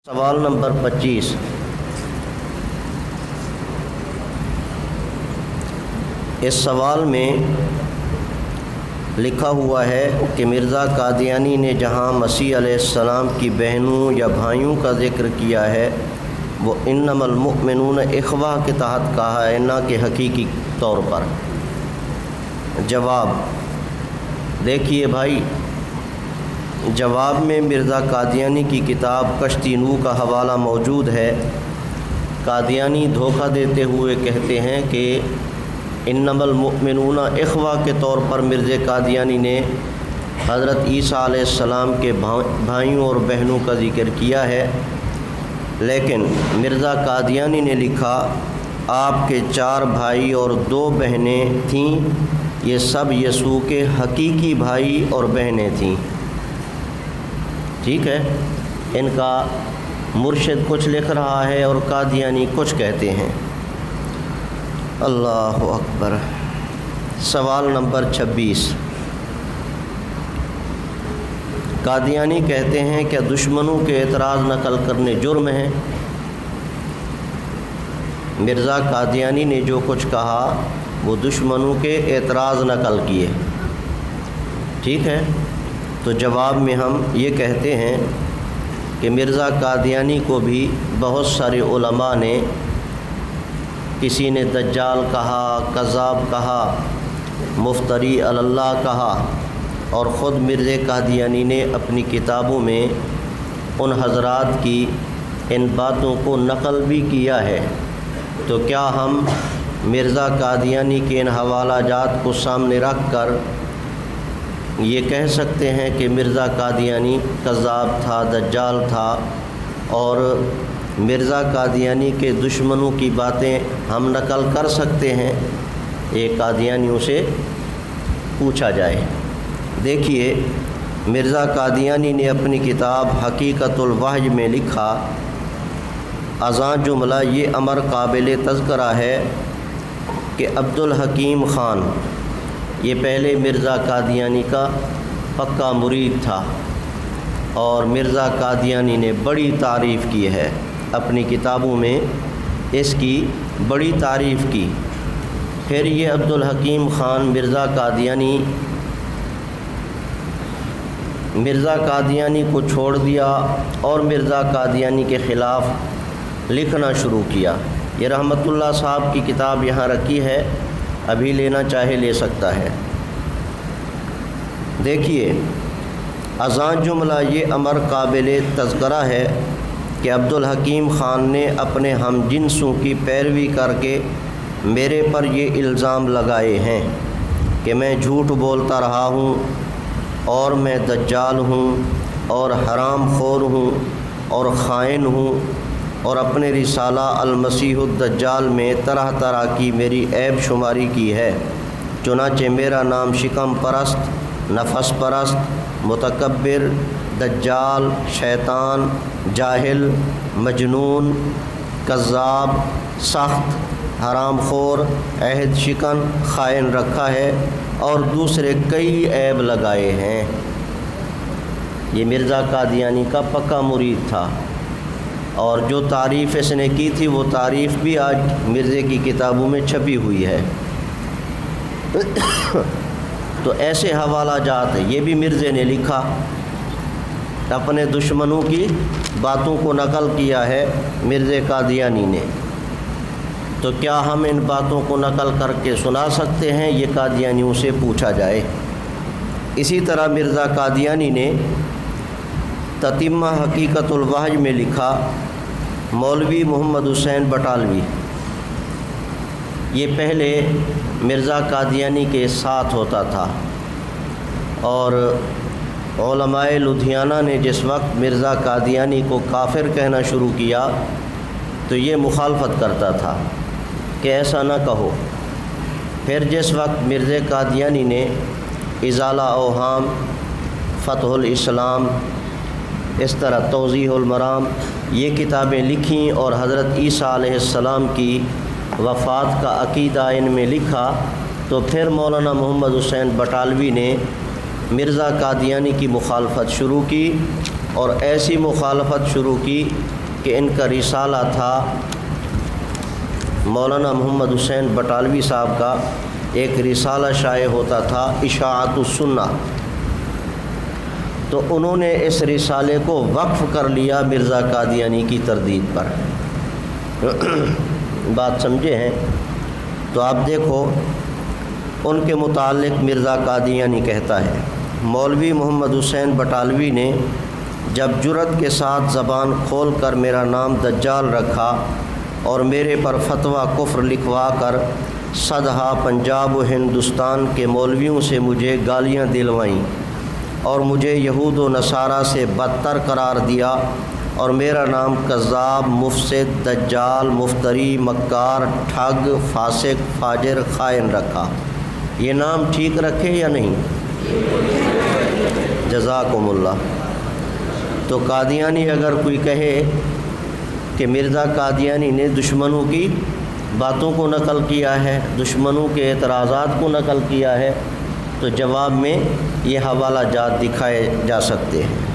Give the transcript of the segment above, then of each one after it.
سوال نمبر 25۔ اس سوال میں لکھا ہوا ہے کہ مرزا قادیانی نے جہاں مسیح علیہ السلام کی بہنوں یا بھائیوں کا ذکر کیا ہے وہ انما المؤمنون اخوہ کے تحت کہا ہے، نہ کہ حقیقی طور پر۔ جواب دیکھیے بھائی، جواب میں مرزا قادیانی کی کتاب کشتی نو کا حوالہ موجود ہے۔ قادیانی دھوکہ دیتے ہوئے کہتے ہیں کہ انما المؤمنون اخوہ کے طور پر مرزا قادیانی نے حضرت عیسیٰ علیہ السلام کے بھائیوں اور بہنوں کا ذکر کیا ہے، لیکن مرزا قادیانی نے لکھا آپ کے 4 بھائی اور 2 بہنیں تھیں، یہ سب یسوع کے حقیقی بھائی اور بہنیں تھیں۔ ٹھیک ہے، ان کا مرشد کچھ لکھ رہا ہے اور قادیانی کچھ کہتے ہیں۔ اللہ اکبر۔ سوال نمبر 26۔ قادیانی کہتے ہیں کہ دشمنوں کے اعتراض نقل کرنے جرم ہیں۔ مرزا قادیانی نے جو کچھ کہا وہ دشمنوں کے اعتراض نقل کیے۔ ٹھیک ہے، تو جواب میں ہم یہ کہتے ہیں کہ مرزا قادیانی کو بھی بہت سارے علماء نے، کسی نے دجال کہا، کذاب کہا، مفتری علی اللہ کہا، اور خود مرزا قادیانی نے اپنی کتابوں میں ان حضرات کی ان باتوں کو نقل بھی کیا ہے۔ تو کیا ہم مرزا قادیانی کے ان حوالہ جات کو سامنے رکھ کر یہ کہہ سکتے ہیں کہ مرزا قادیانی کذاب تھا، دجال تھا، اور مرزا قادیانی کے دشمنوں کی باتیں ہم نقل کر سکتے ہیں؟ یہ قادیانیوں سے پوچھا جائے۔ دیکھیے، مرزا قادیانی نے اپنی کتاب حقیقت الوحی میں لکھا، ازاں جملہ یہ امر قابل تذکرہ ہے کہ عبدالحکیم خان، یہ پہلے مرزا قادیانی کا پکا مرید تھا، اور مرزا قادیانی نے بڑی تعریف کی ہے، اپنی کتابوں میں اس کی بڑی تعریف کی۔ پھر یہ عبدالحکیم خان مرزا قادیانی کو چھوڑ دیا اور مرزا قادیانی کے خلاف لکھنا شروع کیا۔ یہ رحمت اللہ صاحب کی کتاب یہاں رکھی ہے، ابھی لینا چاہے لے سکتا ہے۔ دیکھیے، ازاں جملہ یہ امر قابل تذکرہ ہے کہ عبدالحکیم خان نے اپنے ہم جنسوں کی پیروی کر کے میرے پر یہ الزام لگائے ہیں کہ میں جھوٹ بولتا رہا ہوں، اور میں دجال ہوں، اور حرام خور ہوں، اور خائن ہوں، اور اپنے رسالہ المسیح الدجال میں طرح طرح کی میری عیب شماری کی ہے۔ چنانچہ میرا نام شکم پرست، نفس پرست، متکبر، دجال، شیطان، جاہل، مجنون، کذاب، سخت، حرام خور، عہد شکن، خائن رکھا ہے، اور دوسرے کئی عیب لگائے ہیں۔ یہ مرزا قادیانی کا پکا مرید تھا، اور جو تعریف اس نے کی تھی وہ تعریف بھی آج مرزے کی کتابوں میں چھپی ہوئی ہے۔ تو ایسے حوالہ جات یہ بھی مرزے نے لکھا، اپنے دشمنوں کی باتوں کو نقل کیا ہے مرزا قادیانی نے۔ تو کیا ہم ان باتوں کو نقل کر کے سنا سکتے ہیں؟ یہ قادیانیوں سے پوچھا جائے۔ اسی طرح مرزا قادیانی نے تتمہ حقیقت الوحی میں لکھا، مولوی محمد حسین بٹالوی، یہ پہلے مرزا قادیانی کے ساتھ ہوتا تھا، اور علماء لدھیانہ نے جس وقت مرزا قادیانی کو کافر کہنا شروع کیا تو یہ مخالفت کرتا تھا کہ ایسا نہ کہو۔ پھر جس وقت مرزا قادیانی نے ازالہ اوہام، فتح الاسلام، اس طرح توضیح المرام یہ کتابیں لکھیں اور حضرت عیسیٰ علیہ السلام کی وفات کا عقیدہ ان میں لکھا، تو پھر مولانا محمد حسین بٹالوی نے مرزا قادیانی کی مخالفت شروع کی اور ایسی مخالفت شروع کی کہ ان کا رسالہ تھا مولانا محمد حسین بٹالوی صاحب کا ایک رسالہ شائع ہوتا تھا اشاعت السنہ، تو انہوں نے اس رسالے کو وقف کر لیا مرزا قادیانی کی تردید پر۔ بات سمجھے ہیں؟ تو آپ دیکھو ان کے متعلق مرزا قادیانی کہتا ہے، مولوی محمد حسین بٹالوی نے جب جرأت کے ساتھ زبان کھول کر میرا نام دجال رکھا اور میرے پر فتویٰ کفر لکھوا کر صدہا پنجاب و ہندوستان کے مولویوں سے مجھے گالیاں دلوائیں اور مجھے یہود و نصارہ سے بدتر قرار دیا اور میرا نام کذاب، مفسد، دجال، مفتری، مکار، ٹھگ، فاسق، فاجر، خائن رکھا، یہ نام ٹھیک رکھے یا نہیں؟ جزاکم اللہ۔ تو قادیانی اگر کوئی کہے کہ مرزا قادیانی نے دشمنوں کی باتوں کو نقل کیا ہے، دشمنوں کے اعتراضات کو نقل کیا ہے، تو جواب میں یہ حوالہ جات دکھائے جا سکتے ہیں۔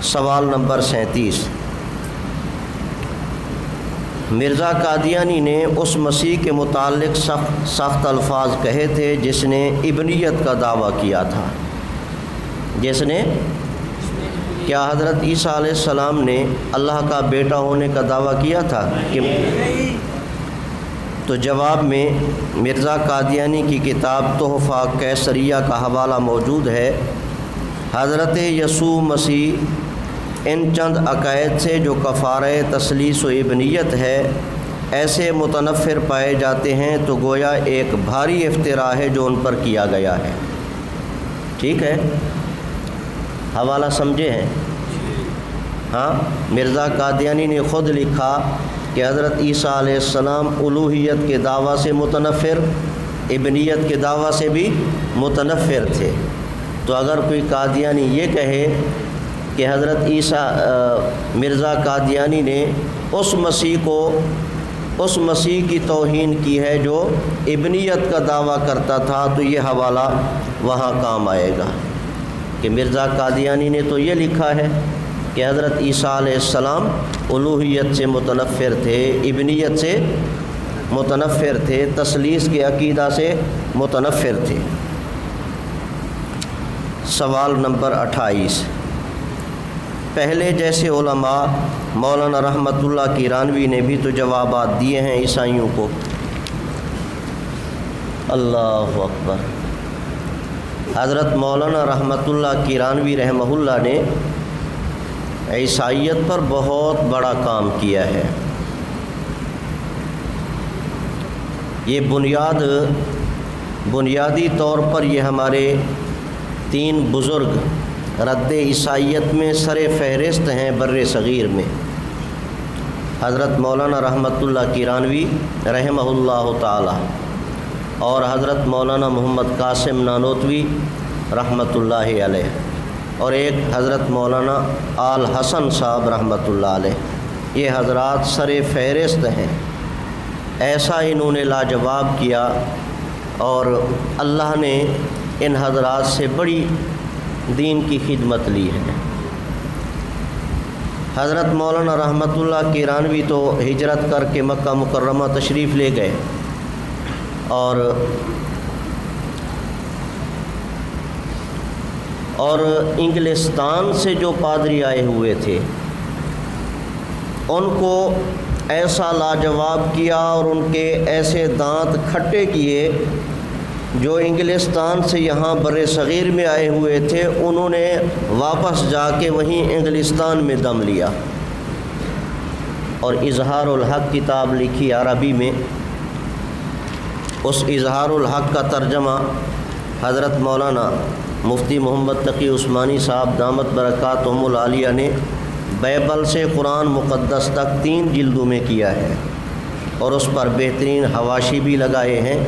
سوال نمبر 37، مرزا قادیانی نے اس مسیح کے متعلق سخت الفاظ کہے تھے جس نے ابنیت کا دعویٰ کیا تھا۔ جس نے کیا حضرت عیسیٰ علیہ السلام نے اللہ کا بیٹا ہونے کا دعویٰ کیا تھا کہ تو جواب میں مرزا قادیانی کی کتاب تحفہ کیسریہ کا حوالہ موجود ہے۔ حضرت یسوع مسیح ان چند عقائد سے جو کفارہ تثلیث و ابنیت ہے ایسے متنفر پائے جاتے ہیں تو گویا ایک بھاری افتراء ہے جو ان پر کیا گیا ہے۔ ٹھیک ہے، حوالہ سمجھے ہیں؟ ہاں، مرزا قادیانی نے خود لکھا کہ حضرت عیسیٰ علیہ السلام الوہیت کے دعویٰ سے متنفر، ابنیت کے دعویٰ سے بھی متنفر تھے۔ تو اگر کوئی قادیانی یہ کہے کہ حضرت مرزا قادیانی نے اس مسیح کی توہین کی ہے جو ابنیت کا دعویٰ کرتا تھا، تو یہ حوالہ وہاں کام آئے گا کہ مرزا قادیانی نے تو یہ لکھا ہے کہ حضرت عیسیٰ علیہ السلام الوہیت سے متنفر تھے، ابنیت سے متنفر تھے، تثلیث کے عقیدہ سے متنفر تھے۔ سوال نمبر 28، پہلے جیسے علماء مولانا رحمت اللہ کیرانوی نے بھی تو جوابات دیے ہیں عیسائیوں کو۔ اللہ اکبر۔ حضرت مولانا رحمت اللہ کیرانوی رحمہ اللہ نے عیسائیت پر بہت بڑا کام کیا ہے۔ یہ بنیادی طور پر یہ ہمارے 3 بزرگ رد عیسائیت میں سر فہرست ہیں بر صغیر میں، حضرت مولانا رحمت اللہ کیرانوی رحمہ اللہ تعالی اور حضرت مولانا محمد قاسم نانوتوی رحمت اللہ علیہ، اور ایک حضرت مولانا آل حسن صاحب رحمۃ اللہ علیہ۔ یہ حضرات سر فہرست ہیں۔ ایسا انہوں نے لاجواب کیا اور اللہ نے ان حضرات سے بڑی دین کی خدمت لی ہے۔ حضرت مولانا رحمت اللہ کیرانوی تو ہجرت کر کے مکہ مکرمہ تشریف لے گئے، اور انگلستان سے جو پادری آئے ہوئے تھے ان کو ایسا لاجواب کیا اور ان کے ایسے دانت کھٹے کیے جو انگلستان سے یہاں بر صغیر میں آئے ہوئے تھے، انہوں نے واپس جا کے وہیں انگلستان میں دم لیا اور اظہار الحق کتاب لکھی عربی میں۔ اس اظہار الحق کا ترجمہ حضرت مولانا مفتی محمد تقی عثمانی صاحب دامت برکاتہم العالیہ نے بائبل سے قرآن مقدس تک 3 جلدوں میں کیا ہے، اور اس پر بہترین حواشی بھی لگائے ہیں۔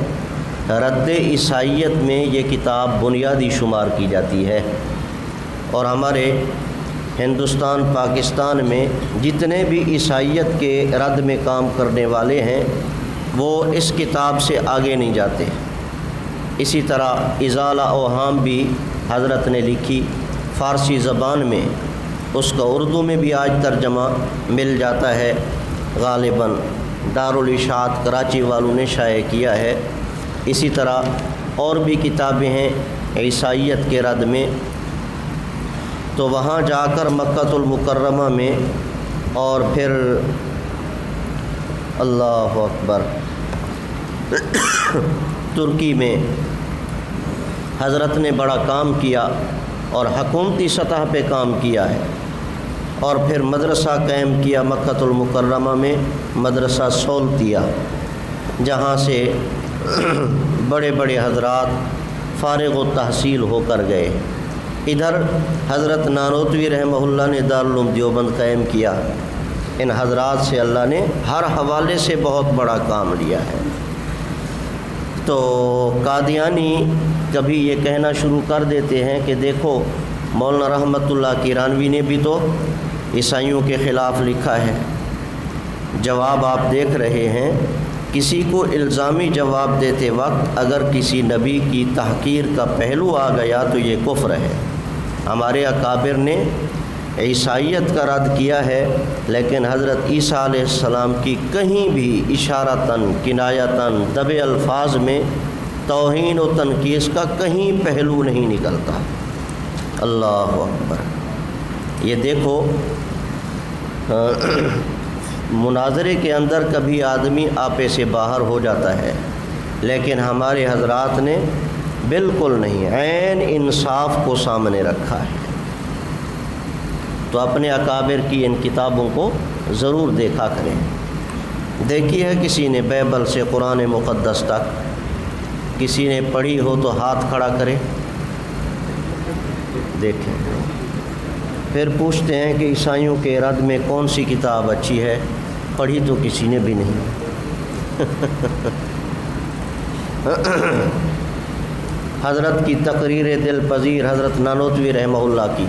رد عیسائیت میں یہ کتاب بنیادی شمار کی جاتی ہے، اور ہمارے ہندوستان پاکستان میں جتنے بھی عیسائیت کے رد میں کام کرنے والے ہیں وہ اس کتاب سے آگے نہیں جاتے۔ اسی طرح ازالہ اوہام بھی حضرت نے لکھی فارسی زبان میں، اس کا اردو میں بھی آج ترجمہ مل جاتا ہے، غالباً دارالاشاعت کراچی والوں نے شائع کیا ہے۔ اسی طرح اور بھی کتابیں ہیں عیسائیت کے رد میں، تو وہاں جا کر مکہ المکرمہ میں اور پھر اللہ اکبر ترکی میں حضرت نے بڑا کام کیا اور حکومتی سطح پہ کام کیا ہے، اور پھر مدرسہ قائم کیا مکہ المکرمہ میں، مدرسہ سولتیہ، جہاں سے بڑے بڑے حضرات فارغ التحصیل ہو کر گئے۔ ادھر حضرت نانوتوی رحمہ اللہ نے دارالعلوم دیوبند قائم کیا۔ ان حضرات سے اللہ نے ہر حوالے سے بہت بڑا کام لیا ہے۔ تو قادیانی کبھی یہ کہنا شروع کر دیتے ہیں کہ دیکھو مولانا رحمت اللہ کیرانوی نے بھی تو عیسائیوں کے خلاف لکھا ہے۔ جواب آپ دیکھ رہے ہیں، کسی کو الزامی جواب دیتے وقت اگر کسی نبی کی تحقیر کا پہلو آ گیا تو یہ کفر ہے۔ ہمارے اکابر نے عیسائیت کا رد کیا ہے، لیکن حضرت عیسیٰ علیہ السلام کی کہیں بھی اشارتاً کنایتاً دبے الفاظ میں توہین و تنقیص کا کہیں پہلو نہیں نکلتا۔ اللہ اکبر۔ یہ دیکھو مناظرے کے اندر کبھی آدمی آپے سے باہر ہو جاتا ہے، لیکن ہمارے حضرات نے بالکل نہیں، عین انصاف کو سامنے رکھا ہے۔ تو اپنے اکابر کی ان کتابوں کو ضرور دیکھا کریں۔ دیکھی ہے کسی نے بائبل سے قرآن مقدس تک کسی نے پڑھی ہو تو ہاتھ کھڑا کرے، دیکھیں۔ پھر پوچھتے ہیں کہ عیسائیوں کے رد میں کون سی کتاب اچھی ہے، پڑھی تو کسی نے بھی نہیں۔ حضرت کی تقریر دل پذیر، حضرت نانوتوی رحمہ اللہ کی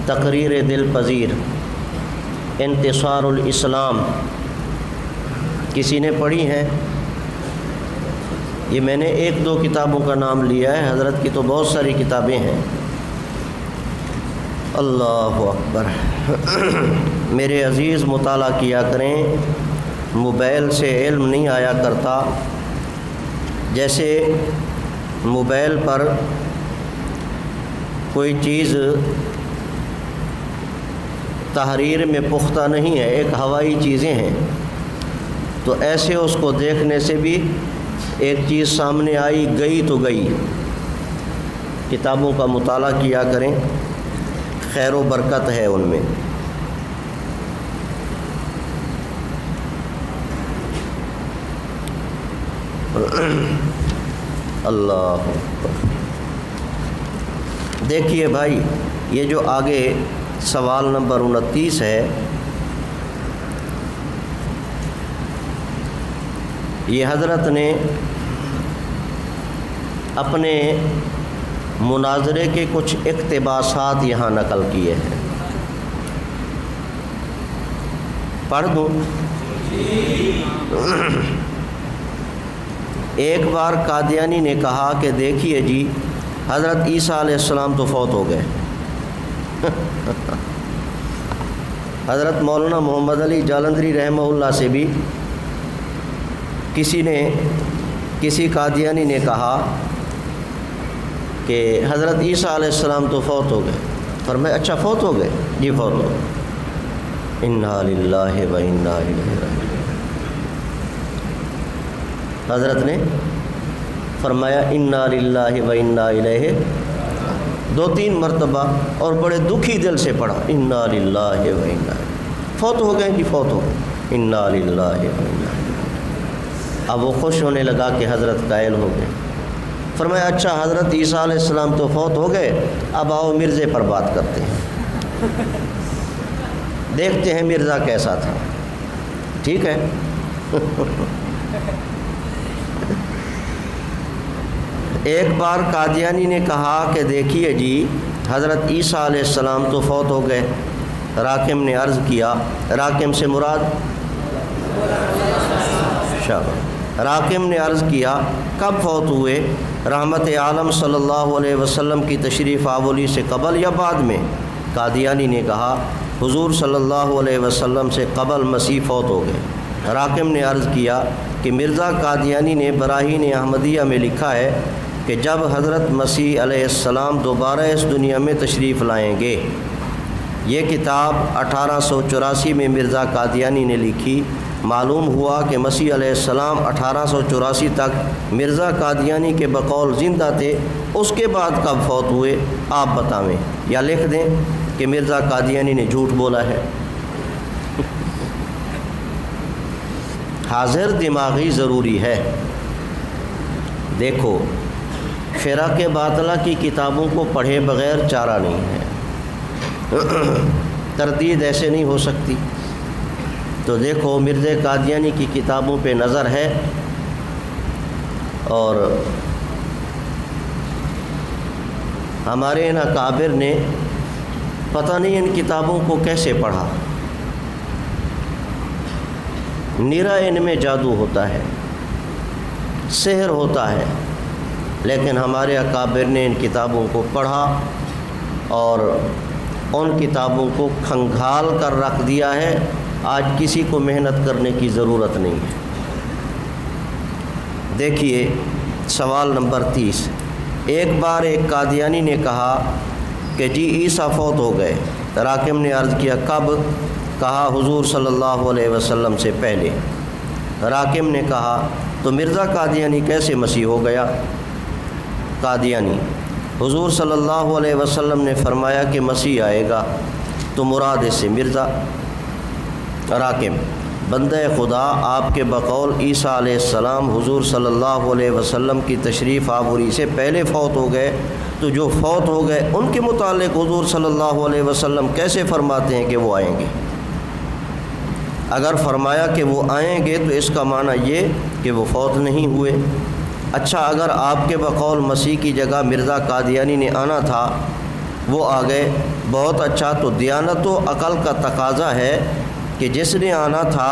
تقریر دل پذیر، انتصار الاسلام، کسی نے پڑھی ہیں؟ یہ میں نے ایک دو کتابوں کا نام لیا ہے، حضرت کی تو بہت ساری کتابیں ہیں۔ اللہ اکبر۔ میرے عزیز مطالعہ کیا کریں، موبائل سے علم نہیں آیا کرتا۔ جیسے موبائل پر کوئی چیز تحریر میں پختہ نہیں ہے، ایک ہوائی چیزیں ہیں، تو ایسے اس کو دیکھنے سے بھی ایک چیز سامنے آئی گئی تو گئی۔ کتابوں کا مطالعہ کیا کریں، خیر و برکت ہے ان میں۔ اللہ دیکھیے بھائی، یہ جو آگے سوال نمبر 29 ہے، یہ حضرت نے اپنے مناظرے کے کچھ اقتباسات یہاں نقل کیے ہیں، پڑھ دوں؟ ایک بار قادیانی نے کہا کہ دیکھیے جی، حضرت عیسیٰ علیہ السلام تو فوت ہو گئے۔ حضرت مولانا محمد علی جالندھری رحمہ اللہ سے بھی کسی قادیانی نے کہا کہ حضرت عیسیٰ علیہ السلام تو فوت ہو گئے۔ فرمایا اچھا فوت ہو گئے؟ جی فوت ہو گئے۔ انا للہ و انا الیہ راجعون۔ حضرت نے فرمایا انا للہ و انا الیہ، 2-3 مرتبہ، اور بڑے دکھی دل سے پڑھا انا للہ و انا، فوت ہو گئے جی فوت ہو گئے، انا للہ و انا۔ اب وہ خوش ہونے لگا کہ حضرت قائل ہو گئے۔ فرمایا اچھا حضرت عیسیٰ علیہ السلام تو فوت ہو گئے، اب آؤ مرزے پر بات کرتے ہیں، دیکھتے ہیں مرزا کیسا تھا۔ ٹھیک ہے؟ ایک بار قادیانی نے کہا کہ دیکھیے جی، حضرت عیسیٰ علیہ السلام تو فوت ہو گئے۔ راکم نے عرض کیا، راکم سے مراد راکم نے عرض کیا کب فوت ہوئے؟ رحمت عالم صلی اللہ علیہ وسلم کی تشریف آوری سے قبل یا بعد میں؟ قادیانی نے کہا حضور صلی اللہ علیہ وسلم سے قبل مسیح فوت ہو گئے۔ راقم نے عرض کیا کہ مرزا قادیانی نے براہین احمدیہ میں لکھا ہے کہ جب حضرت مسیح علیہ السلام دوبارہ اس دنیا میں تشریف لائیں گے۔ یہ کتاب 1884 میں مرزا قادیانی نے لکھی۔ معلوم ہوا کہ مسیح علیہ السلام 1884 تک مرزا قادیانی کے بقول زندہ تھے، اس کے بعد کب فوت ہوئے آپ بتائیں، یا لکھ دیں کہ مرزا قادیانی نے جھوٹ بولا ہے۔ حاضر دماغی ضروری ہے۔ دیکھو، فرق باطلہ کی کتابوں کو پڑھے بغیر چارہ نہیں ہے، تردید ایسے نہیں ہو سکتی۔ تو دیکھو مرزا قادیانی کی کتابوں پہ نظر ہے، اور ہمارے ان اکابر نے پتہ نہیں ان کتابوں کو کیسے پڑھا۔ نیرا ان میں جادو ہوتا ہے، سحر ہوتا ہے، لیکن ہمارے اکابر نے ان کتابوں کو پڑھا اور ان کتابوں کو کھنگال کر رکھ دیا ہے۔ آج کسی کو محنت کرنے کی ضرورت نہیں ہے۔ دیکھیے سوال نمبر 30۔ ایک بار ایک قادیانی نے کہا کہ جی عیسیٰ فوت ہو گئے۔ راقم نے عرض کیا کب؟ کہا حضور صلی اللہ علیہ وسلم سے پہلے۔ راقم نے کہا تو مرزا قادیانی کیسے مسیح ہو گیا؟ قادیانی: حضور صلی اللہ علیہ وسلم نے فرمایا کہ مسیح آئے گا، تو مراد اس سے مرزا۔ راقم: بندہ خدا، آپ کے بقول عیسیٰ علیہ السلام حضور صلی اللہ علیہ وسلم کی تشریف آوری سے پہلے فوت ہو گئے، تو جو فوت ہو گئے ان کے متعلق حضور صلی اللہ علیہ وسلم کیسے فرماتے ہیں کہ وہ آئیں گے؟ اگر فرمایا کہ وہ آئیں گے تو اس کا معنی یہ کہ وہ فوت نہیں ہوئے۔ اچھا، اگر آپ کے بقول مسیح کی جگہ مرزا قادیانی نے آنا تھا، وہ آ گئے، بہت اچھا، تو دیانت و عقل کا تقاضا ہے کہ جس نے آنا تھا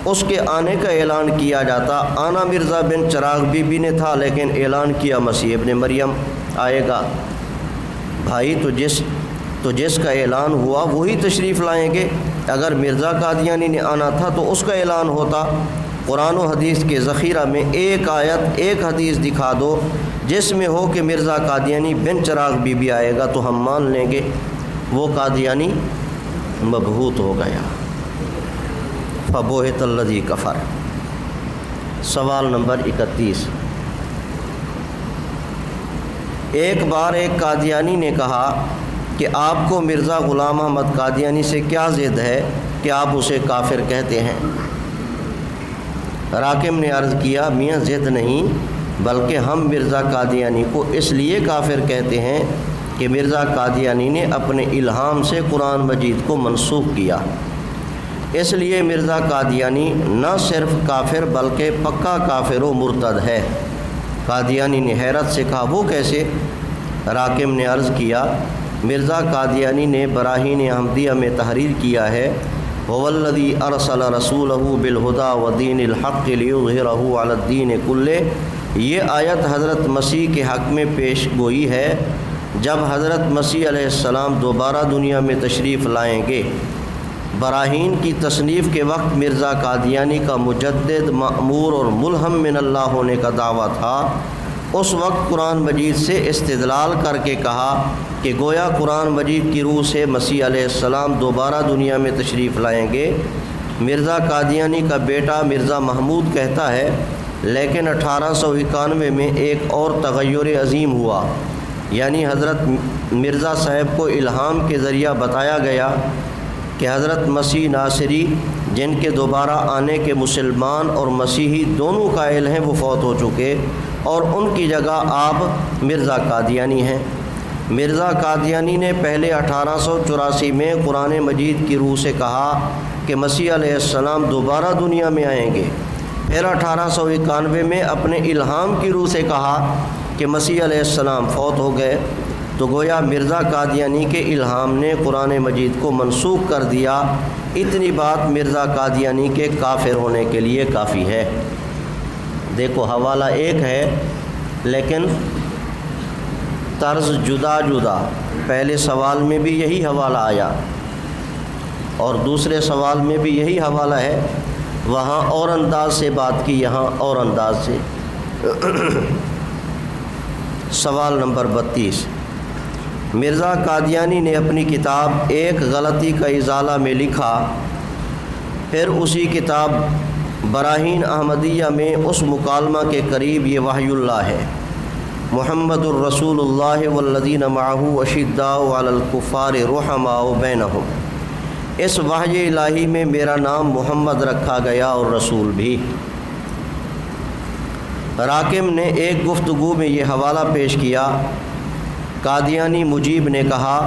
اس کے آنے کا اعلان کیا جاتا۔ آنا مرزا بن چراغ بی بی نے تھا، لیکن اعلان کیا مسیح ابن مریم آئے گا۔ بھائی تو جس کا اعلان ہوا وہی تشریف لائیں گے۔ اگر مرزا قادیانی نے آنا تھا تو اس کا اعلان ہوتا۔ قرآن و حدیث کے ذخیرہ میں ایک آیت، ایک حدیث دکھا دو جس میں ہو کہ مرزا قادیانی بن چراغ بی بی آئے گا، تو ہم مان لیں گے وہ قادیانی مبہوت ہو گیا۔ فبوہت الذی کفر۔ سوال نمبر 31۔ ایک بار ایک قادیانی نے کہا کہ آپ کو مرزا غلام احمد قادیانی سے کیا ضد ہے کہ آپ اسے کافر کہتے ہیں؟ راقم نے عرض کیا میاں ضد نہیں، بلکہ ہم مرزا قادیانی کو اس لیے کافر کہتے ہیں کہ مرزا قادیانی نے اپنے الہام سے قرآن مجید کو منسوخ کیا۔ اس لیے مرزا قادیانی نہ صرف کافر بلکہ پکا کافر و مرتد ہے۔ قادیانی نے حیرت سے کہا وہ کیسے؟ راقم نے عرض کیا مرزا قادیانی نے براہین احمدیہ میں تحریر کیا ہے هو الذی ارسل رسولہ بالہدی ودین الحق لیظہرہ علی الدین کلہ۔ یہ آیت حضرت مسیح کے حق میں پیش گوئی ہے جب حضرت مسیح علیہ السلام دوبارہ دنیا میں تشریف لائیں گے۔ براہین کی تصنیف کے وقت مرزا قادیانی کا مجدد، مأمور اور ملہم من اللہ ہونے کا دعویٰ تھا۔ اس وقت قرآن مجید سے استدلال کر کے کہا کہ گویا قرآن مجید کی روح سے مسیح علیہ السلام دوبارہ دنیا میں تشریف لائیں گے۔ مرزا قادیانی کا بیٹا مرزا محمود کہتا ہے لیکن 1891 میں ایک اور تغیر عظیم ہوا، یعنی حضرت مرزا صاحب کو الہام کے ذریعہ بتایا گیا کہ حضرت مسیح ناصری جن کے دوبارہ آنے کے مسلمان اور مسیحی دونوں قائل ہیں وہ فوت ہو چکے، اور ان کی جگہ آپ مرزا قادیانی ہیں۔ مرزا قادیانی نے پہلے 1884 میں قرآن مجید کی روح سے کہا کہ مسیح علیہ السلام دوبارہ دنیا میں آئیں گے، پھر 1891 میں اپنے الہام کی روح سے کہا کہ مسیح علیہ السلام فوت ہو گئے۔ تو گویا مرزا قادیانی کے الہام نے قرآن مجید کو منسوخ کر دیا۔ اتنی بات مرزا قادیانی کے کافر ہونے کے لیے کافی ہے۔ دیکھو حوالہ ایک ہے لیکن طرز جدا جدا، پہلے سوال میں بھی یہی حوالہ آیا اور دوسرے سوال میں بھی یہی حوالہ ہے، وہاں اور انداز سے بات کی، یہاں اور انداز سے۔ سوال نمبر 32، مرزا قادیانی نے اپنی کتاب ایک غلطی کا ازالہ میں لکھا، پھر اسی کتاب براہین احمدیہ میں اس مکالمہ کے قریب یہ وحی اللہ ہے، محمد الرسول اللہ والذین معہ اشداء علی الکفار رحماء بینہم، اس وحی الہی میں میرا نام محمد رکھا گیا اور رسول بھی۔ راکم نے ایک گفتگو میں یہ حوالہ پیش کیا، قادیانی مجیب نے کہا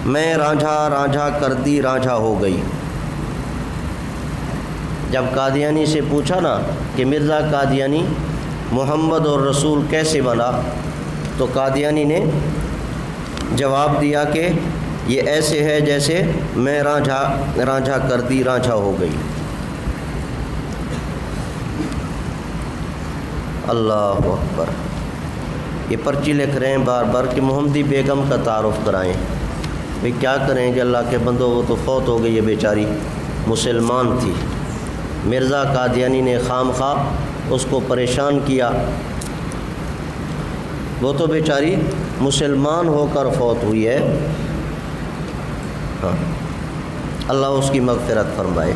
میں رانجھا رانجھا کردی رانجھا ہو گئی۔ جب قادیانی سے پوچھا نا کہ مرزا قادیانی محمد اور رسول کیسے بنا، تو قادیانی نے جواب دیا کہ یہ ایسے ہے جیسے میں رانجھا رانجھا کردی رانجھا ہو گئی۔ اللہ اکبر۔ یہ پرچی لکھ رہے ہیں بار بار کہ محمدی بیگم کا تعارف کرائیں۔ بھئی کیا کریں کہ اللہ کے بندوں، وہ تو فوت ہو گئی ہے بیچاری، مسلمان تھی، مرزا قادیانی نے خام خواہ اس کو پریشان کیا، وہ تو بیچاری مسلمان ہو کر فوت ہوئی ہے۔ ہاں، اللہ اس کی مغفرت فرمائے۔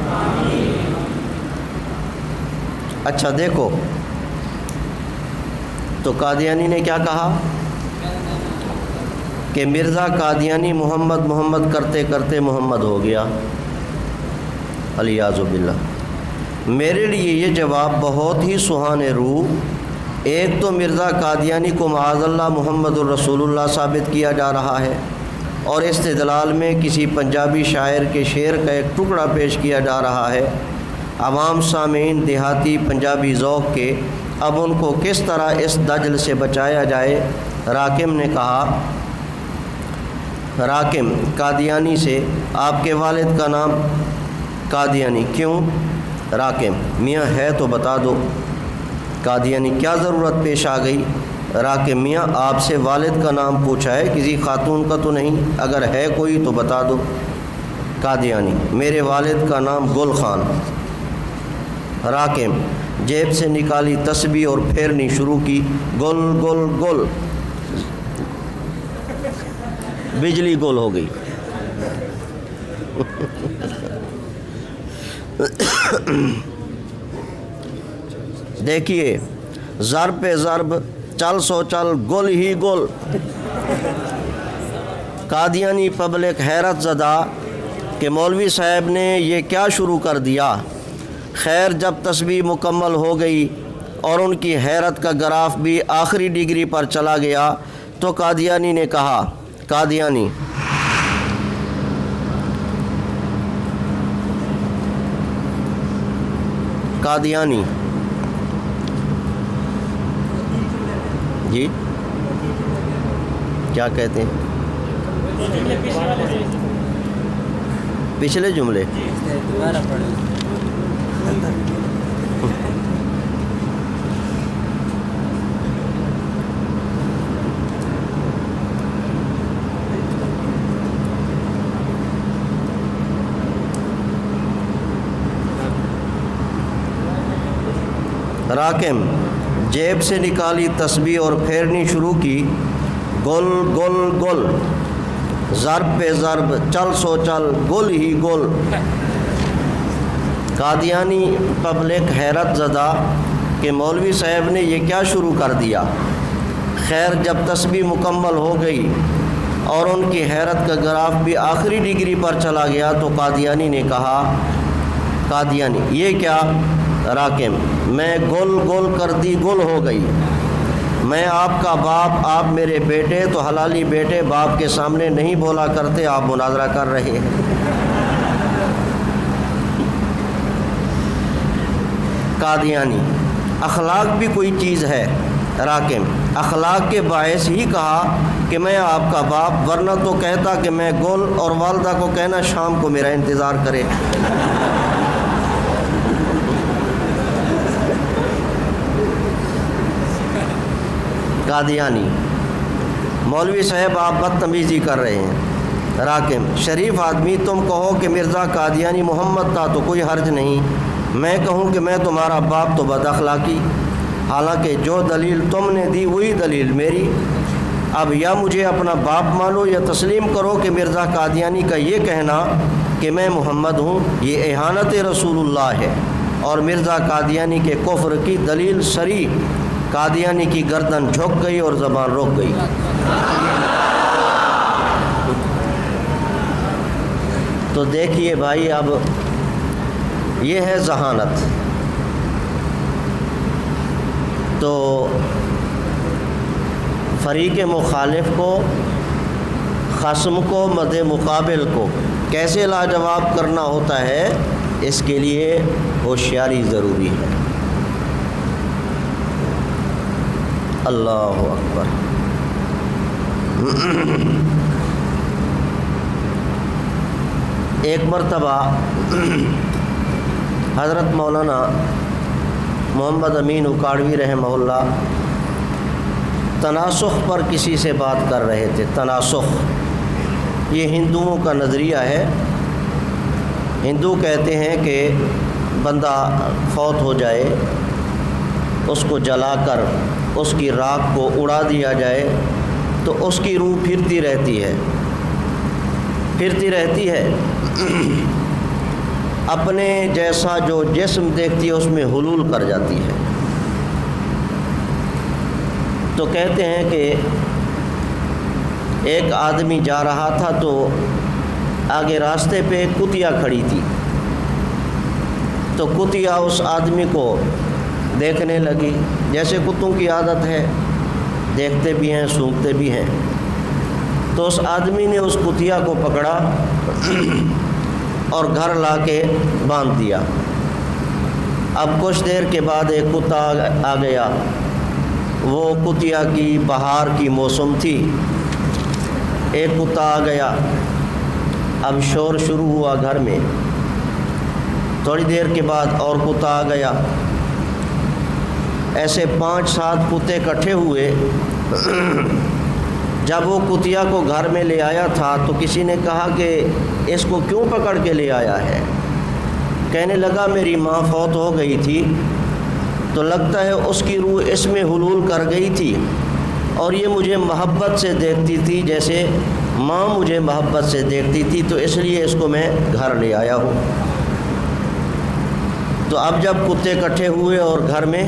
اچھا دیکھو، تو قادیانی نے کیا کہا کہ مرزا قادیانی محمد محمد کرتے کرتے محمد ہو گیا، علیاذ باللہ۔ میرے لیے یہ جواب بہت ہی سہانے روح، ایک تو مرزا قادیانی کو معاذ اللہ محمد الرسول اللہ ثابت کیا جا رہا ہے، اور استدلال میں کسی پنجابی شاعر کے شعر کا ایک ٹکڑا پیش کیا جا رہا ہے۔ عوام سامعین دیہاتی پنجابی ذوق کے، اب ان کو کس طرح اس دجل سے بچایا جائے؟ راکم نے کہا، راکم قادیانی سے، آپ کے والد کا نام قادیانی کیوں؟ راکم، میاں ہے تو بتا دو۔ قادیانی، کیا ضرورت پیش آ گئی؟ راکم، میاں آپ سے والد کا نام پوچھا ہے، کسی خاتون کا تو نہیں، اگر ہے کوئی تو بتا دو۔ قادیانی، میرے والد کا نام گل خان۔ راکم، جیب سے نکالی تسبیح اور پھیرنی شروع کی، گل گل گل، بجلی گل ہو گئی۔ دیکھیے، ضرب پہ ضرب، چل سو چل، گل ہی گل۔ قادیانی پبلک حیرت زدہ کہ مولوی صاحب نے یہ کیا شروع کر دیا۔ خیر، جب تسبیح مکمل ہو گئی اور ان کی حیرت کا گراف بھی آخری ڈگری پر چلا گیا تو قادیانی نے کہا، قادیانی قادیانی جی کیا کہتے ہیں؟ پچھلے جملے راکم، جیب سے نکالی تسبیح اور پھیرنی شروع کی، گل گل گل، ضرب پہ ضرب، چل سو چل، گل ہی گل۔ قادیانی پبلک حیرت زدہ کہ مولوی صاحب نے یہ کیا شروع کر دیا۔ خیر، جب تسبیح مکمل ہو گئی اور ان کی حیرت کا گراف بھی آخری ڈگری پر چلا گیا تو قادیانی نے کہا، قادیانی یہ کیا؟ راکم، میں گل گل کر دی گل ہو گئی، میں آپ کا باپ، آپ میرے بیٹے، تو حلالی بیٹے باپ کے سامنے نہیں بولا کرتے، آپ مناظرہ کر رہے ہیں۔ قادیانی، اخلاق بھی کوئی چیز ہے؟ راکم، اخلاق کے باعث ہی کہا کہ میں آپ کا باپ، ورنہ تو کہتا کہ میں گل، اور والدہ کو کہنا شام کو میرا انتظار کرے۔ قادیانی، مولوی صاحب آپ بدتمیزی کر رہے ہیں۔ راکم: شریف آدمی، تم کہو کہ مرزا قادیانی محمد تھا تو کوئی حرج نہیں، میں کہوں کہ میں تمہارا باپ تو بد اخلاقی، حالانکہ جو دلیل تم نے دی وہی دلیل میری۔ اب یا مجھے اپنا باپ مانو یا تسلیم کرو کہ مرزا قادیانی کا یہ کہنا کہ میں محمد ہوں یہ اہانت رسول اللہ ہے، اور مرزا قادیانی کے کفر کی دلیل صریح۔ قادیانی کی گردن جھک گئی اور زبان رک گئی۔ تو دیکھیے بھائی، اب یہ ہے ذہانت۔ تو فریق مخالف کو، خصم کو، مد مقابل کو کیسے لاجواب کرنا ہوتا ہے، اس کے لیے ہوشیاری ضروری ہے۔ اللہ اکبر۔ ایک مرتبہ حضرت مولانا محمد امین اکاڑوی رحمہ اللہ تناسخ پر کسی سے بات کر رہے تھے۔ تناسخ یہ ہندوؤں کا نظریہ ہے۔ ہندو کہتے ہیں کہ بندہ فوت ہو جائے، اس کو جلا کر اس کی راکھ کو اڑا دیا جائے تو اس کی روح پھرتی رہتی ہے اپنے جیسا جو جسم دیکھتی ہے اس میں حلول کر جاتی ہے۔ تو کہتے ہیں کہ ایک آدمی جا رہا تھا تو آگے راستے پہ ایک کتیا کھڑی تھی، تو کتیا اس آدمی کو دیکھنے لگی، جیسے کتوں کی عادت ہے، دیکھتے بھی ہیں سونگھتے بھی ہیں۔ تو اس آدمی نے اس کتیا کو پکڑا اور گھر لا کے باندھ دیا۔ اب کچھ دیر کے بعد ایک کتا آ گیا، وہ کتیا کی بہار کی موسم تھی، ایک کتا آ گیا، اب شور شروع ہوا گھر میں۔ تھوڑی دیر کے بعد اور کتا آ گیا، ایسے 5-7 کتے اکٹھے ہوئے۔ جب وہ کتیا کو گھر میں لے آیا تھا تو کسی نے کہا کہ اس کو کیوں پکڑ کے لے آیا ہے؟ کہنے لگا میری ماں فوت ہو گئی تھی تو لگتا ہے اس کی روح اس میں حلول کر گئی تھی، اور یہ مجھے محبت سے دیکھتی تھی جیسے ماں مجھے محبت سے دیکھتی تھی، تو اس لیے اس کو میں گھر لے آیا ہوں۔ تو اب جب کتے اکٹھے ہوئے اور گھر میں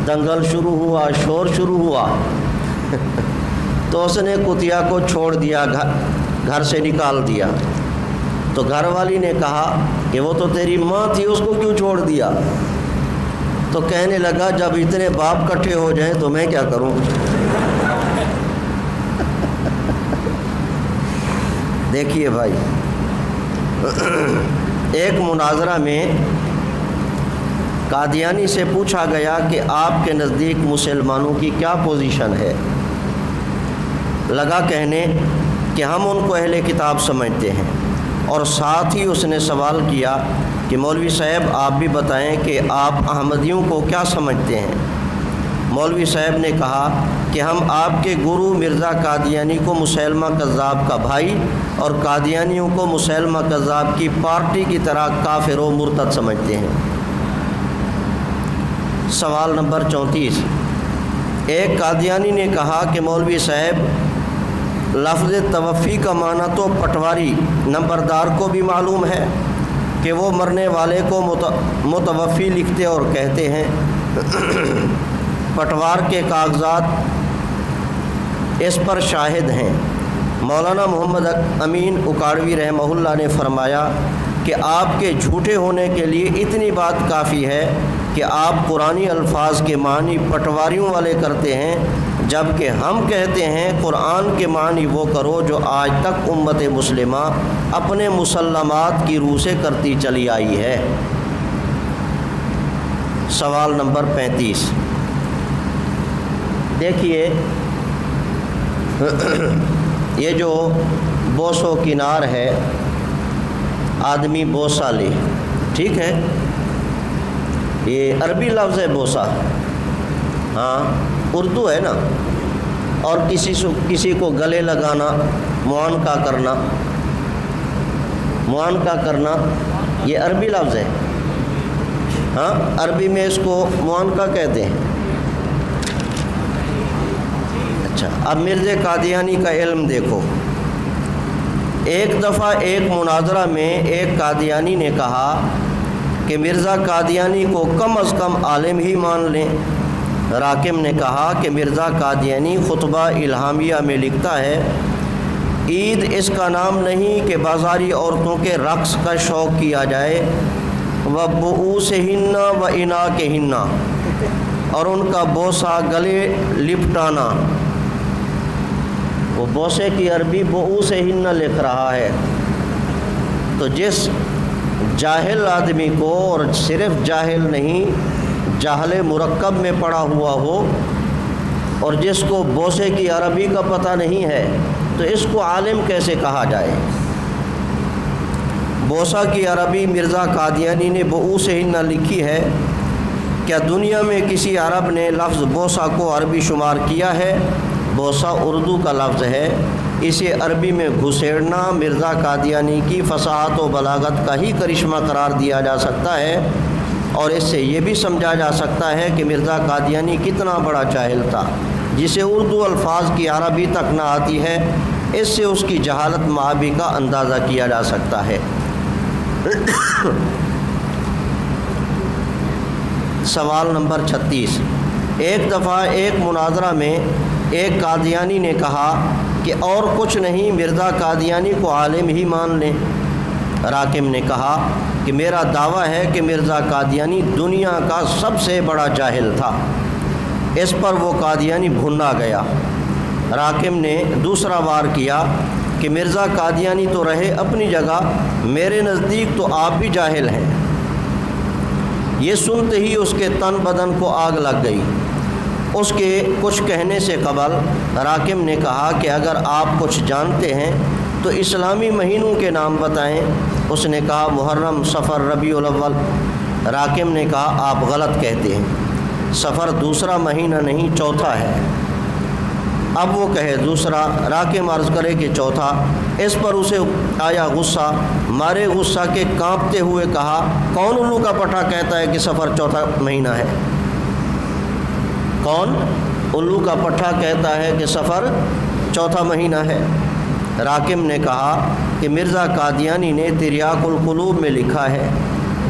دنگل شروع ہوا، شور شروع ہوا تو اس نے کتیا کو چھوڑ دیا، گھر سے نکال دیا۔ تو گھر والی نے کہا کہ وہ تو تیری ماں تھی، اس کو کیوں چھوڑ دیا؟ تو کہنے لگا جب اتنے باپ اکٹھے ہو جائیں تو میں کیا کروں؟ دیکھیے بھائی، ایک مناظرہ میں قادیانی سے پوچھا گیا کہ آپ کے نزدیک مسلمانوں کی کیا پوزیشن ہے؟ لگا کہنے کہ ہم ان کو اہل کتاب سمجھتے ہیں، اور ساتھ ہی اس نے سوال کیا کہ مولوی صاحب آپ بھی بتائیں کہ آپ احمدیوں کو کیا سمجھتے ہیں؟ مولوی صاحب نے کہا کہ ہم آپ کے گرو مرزا قادیانی کو مسیلمہ کذاب کا بھائی اور قادیانیوں کو مسیلمہ کذاب کی پارٹی کی طرح کافر و مرتد سمجھتے ہیں۔ سوال نمبر 34، ایک قادیانی نے کہا کہ مولوی صاحب لفظ توفی کا معنی تو پٹواری نمبردار کو بھی معلوم ہے کہ وہ مرنے والے کو متوفی لکھتے اور کہتے ہیں، پٹوار کے کاغذات اس پر شاہد ہیں۔ مولانا محمد امین اکاڑوی رحمہ اللہ نے فرمایا کہ آپ کے جھوٹے ہونے کے لیے اتنی بات کافی ہے کہ آپ قرآنی الفاظ کے معنی پٹواریوں والے کرتے ہیں، جبکہ ہم کہتے ہیں قرآن کے معنی وہ کرو جو آج تک امت مسلمہ اپنے مسلمات کی روح سے کرتی چلی آئی ہے۔ سوال نمبر 35، دیکھیے یہ جو بوس و کنار ہے، آدمی بوسہ لے، ٹھیک ہے، یہ عربی لفظ ہے بوسہ، ہاں اردو ہے نا، اور کسی کو گلے لگانا، معانقہ کرنا یہ عربی لفظ ہے. ہاں، عربی میں اس کو معانقہ کہتے ہیں. اچھا، اب مرزا قادیانی کا علم دیکھو. ایک دفعہ ایک مناظرہ میں ایک قادیانی نے کہا کہ مرزا قادیانی کو کم از کم عالم ہی مان لیں. راکم نے کہا کہ مرزا قادیانی خطبہ الہامیہ میں لکھتا ہے، عید اس کا نام نہیں کہ بازاری عورتوں کے رقص کا شوق کیا جائے، وَبُؤُوسِهِنَّ وَإِنَاكِهِنَّ، اور ان کا بوسہ گلے لپٹانا. وہ بوسے کی عربی بؤوسہن لکھ رہا ہے. تو جس جاہل آدمی کو، اور صرف جاہل نہیں، جاہل مرکب میں پڑا ہوا ہو، اور جس کو بوسے کی عربی کا پتہ نہیں ہے، تو اس کو عالم کیسے کہا جائے؟ بوسہ کی عربی مرزا قادیانی نے بؤوسہن لکھی ہے. کیا دنیا میں کسی عرب نے لفظ بوسہ کو عربی شمار کیا ہے؟ بوسہ اردو کا لفظ ہے. اسے عربی میں گھسیڑنا مرزا قادیانی کی فصاحت و بلاغت کا ہی کرشمہ قرار دیا جا سکتا ہے، اور اس سے یہ بھی سمجھا جا سکتا ہے کہ مرزا قادیانی کتنا بڑا جاہل تھا، جسے اردو الفاظ کی عربی تک نہ آتی ہے. اس سے اس کی جہالت معابی کا اندازہ کیا جا سکتا ہے. سوال نمبر 36. ایک دفعہ ایک مناظرہ میں ایک قادیانی نے کہا کہ اور کچھ نہیں، مرزا قادیانی کو عالم ہی مان لیں. راکم نے کہا کہ میرا دعویٰ ہے کہ مرزا قادیانی دنیا کا سب سے بڑا جاہل تھا. اس پر وہ قادیانی بھنڈا گیا. راکم نے دوسرا وار کیا کہ مرزا قادیانی تو رہے اپنی جگہ، میرے نزدیک تو آپ بھی جاہل ہیں. یہ سنتے ہی اس کے تن بدن کو آگ لگ گئی. اس کے کچھ کہنے سے قبل راکم نے کہا کہ اگر آپ کچھ جانتے ہیں تو اسلامی مہینوں کے نام بتائیں. اس نے کہا محرم، صفر، ربیع الاول. راکم نے کہا آپ غلط کہتے ہیں، صفر دوسرا مہینہ نہیں، چوتھا ہے. اب وہ کہے دوسرا، راکم عرض کرے کہ چوتھا. اس پر اسے آیا غصہ. مارے غصہ کے کانپتے ہوئے کہا، کون الو کا پٹھا کہتا ہے کہ صفر چوتھا مہینہ ہے؟ کون الو کا پٹھا کہتا ہے کہ صفر چوتھا مہینہ ہے؟ راکم نے کہا کہ مرزا قادیانی نے تریاق القلوب میں لکھا ہے.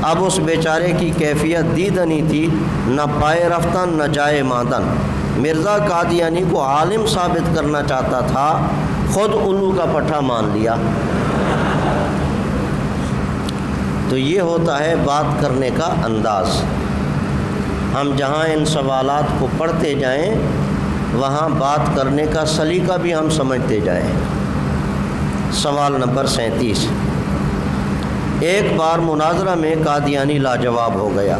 اب اس بیچارے کی کیفیت دیدنی تھی، نہ پائے رفتن نہ جائے ماندن. مرزا قادیانی کو عالم ثابت کرنا چاہتا تھا، خود الو کا پٹھا مان لیا. تو یہ ہوتا ہے بات کرنے کا انداز. ہم جہاں ان سوالات کو پڑھتے جائیں، وہاں بات کرنے کا سلیقہ بھی ہم سمجھتے جائیں. سوال نمبر 37. ایک بار مناظرہ میں قادیانی لاجواب ہو گیا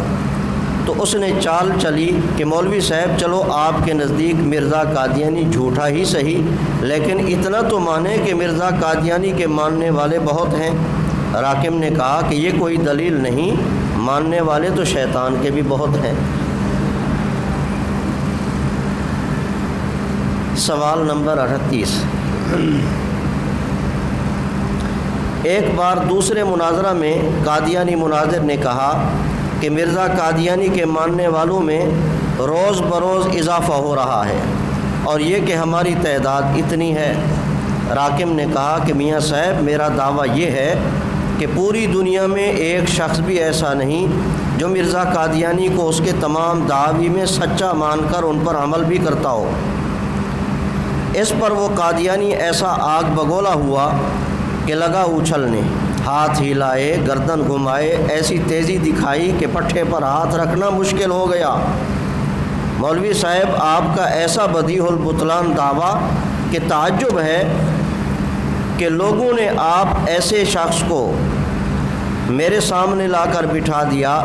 تو اس نے چال چلی کہ مولوی صاحب چلو آپ کے نزدیک مرزا قادیانی جھوٹا ہی صحیح، لیکن اتنا تو مانے کہ مرزا قادیانی کے ماننے والے بہت ہیں. راکم نے کہا کہ یہ کوئی دلیل نہیں، ماننے والے تو شیطان کے بھی بہت ہیں. سوال نمبر 38. ایک بار دوسرے مناظرہ میں قادیانی مناظر نے کہا کہ مرزا قادیانی کے ماننے والوں میں روز بروز اضافہ ہو رہا ہے، اور یہ کہ ہماری تعداد اتنی ہے. راکم نے کہا کہ میاں صاحب میرا دعویٰ یہ ہے کہ پوری دنیا میں ایک شخص بھی ایسا نہیں جو مرزا قادیانی کو اس کے تمام دعاوی میں سچا مان کر ان پر عمل بھی کرتا ہو. اس پر وہ قادیانی ایسا آگ بگولا ہوا کہ لگا اچھلنے. ہاتھ ہلائے، گردن گھمائے، ایسی تیزی دکھائی کہ پٹھے پر ہاتھ رکھنا مشکل ہو گیا. مولوی صاحب آپ کا ایسا بدیع البطلان دعویٰ کہ تعجب ہے کہ لوگوں نے آپ ایسے شخص کو میرے سامنے لا کر بٹھا دیا.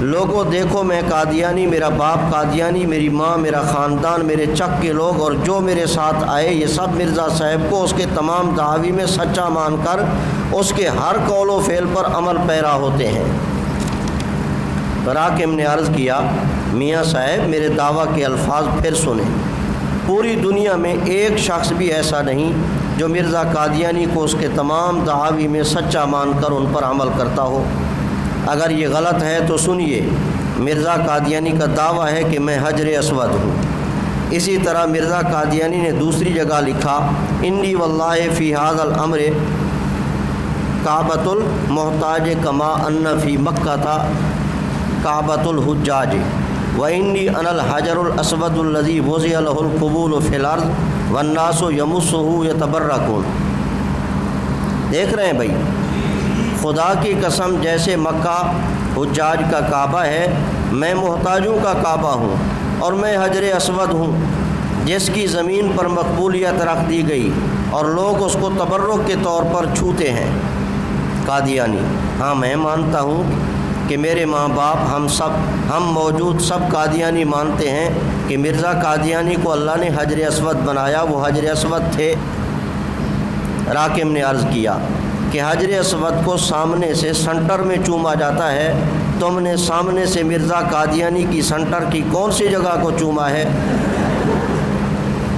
لوگوں دیکھو میں قادیانی، میرا باپ قادیانی، میری ماں، میرا خاندان، میرے چک کے لوگ اور جو میرے ساتھ آئے، یہ سب مرزا صاحب کو اس کے تمام دعاوی میں سچا مان کر اس کے ہر قول و فعل پر عمل پیرا ہوتے ہیں. راکم نے عرض کیا میاں صاحب میرے دعویٰ کے الفاظ پھر سنیں. پوری دنیا میں ایک شخص بھی ایسا نہیں جو مرزا قادیانی کو اس کے تمام دعاوی میں سچا مان کر ان پر عمل کرتا ہو۔ اگر یہ غلط ہے تو سنیے، مرزا قادیانی کا دعویٰ ہے کہ میں حجر اسود ہوں۔ اسی طرح مرزا قادیانی نے دوسری جگہ لکھا، انی واللہ فی ھذا الامر کعبۃ المحتاج کما ان فی مکہ تھا کعبۃ الحجاج وانی انا الحجر الاسود الذی وضع له القبول فی الارض والناس یمسہ یتبرکون۔ دیکھ رہے ہیں بھائی، خدا کی قسم جیسے مکہ حجاج کا کعبہ ہے، میں محتاجوں کا کعبہ ہوں، اور میں حجر اسود ہوں جس کی زمین پر مقبولیت رکھ دی گئی اور لوگ اس کو تبرک کے طور پر چھوتے ہیں۔ قادیانی: ہاں میں مانتا ہوں کہ میرے ماں باپ ہم موجود سب قادیانی مانتے ہیں کہ مرزا قادیانی کو اللہ نے حجر اسود بنایا، وہ حجر اسود تھے۔ راکم نے عرض کیا کہ حجر اسود کو سامنے سے سنٹر میں چوما جاتا ہے، تم نے سامنے سے مرزا قادیانی کی سنٹر کی کون سی جگہ کو چوما ہے؟